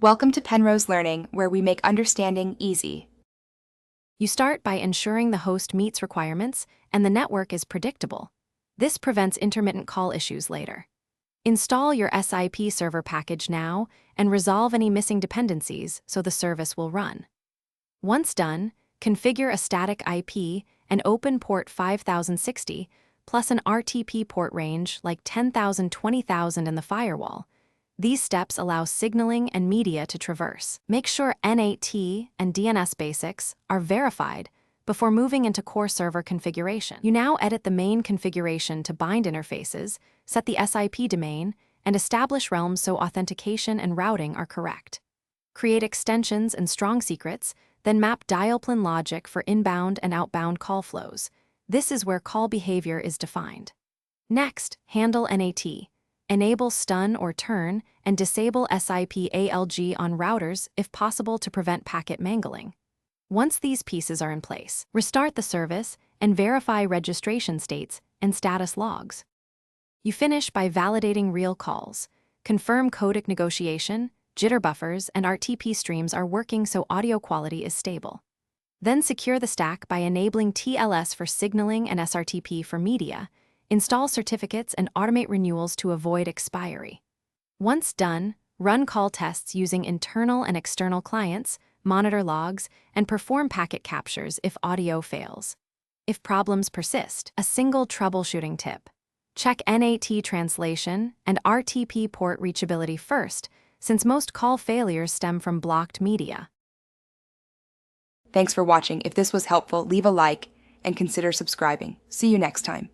Welcome to Penrose Learning, where we make understanding easy. You start by ensuring the host meets requirements and the network is predictable. This prevents intermittent call issues later. Install your SIP server package now and resolve any missing dependencies so the service will run. Once done, configure a static IP and open port 5060 plus an RTP port range like 10,000, 20,000 in the firewall. These steps allow signaling and media to traverse. Make sure NAT and DNS basics are verified before moving into core server configuration. You now edit the main configuration to bind interfaces, set the SIP domain, and establish realms so authentication and routing are correct. Create extensions and strong secrets, then map dial-plan logic for inbound and outbound call flows. This is where call behavior is defined. Next, handle NAT. Enable stun or turn and disable SIP ALG on routers if possible to prevent packet mangling. Once these pieces are in place, restart the service and verify registration states and status logs. You finish by validating real calls. Confirm codec negotiation, jitter buffers, and RTP streams are working so audio quality is stable. Then secure the stack by enabling TLS for signaling and SRTP for media. Install certificates and automate renewals to avoid expiry. Once done, run call tests using internal and external clients, monitor logs, and perform packet captures if audio fails. If problems persist, a single troubleshooting tip. Check NAT translation and RTP port reachability first, since most call failures stem from blocked media. Thanks for watching. If this was helpful, leave a like and consider subscribing. See you next time.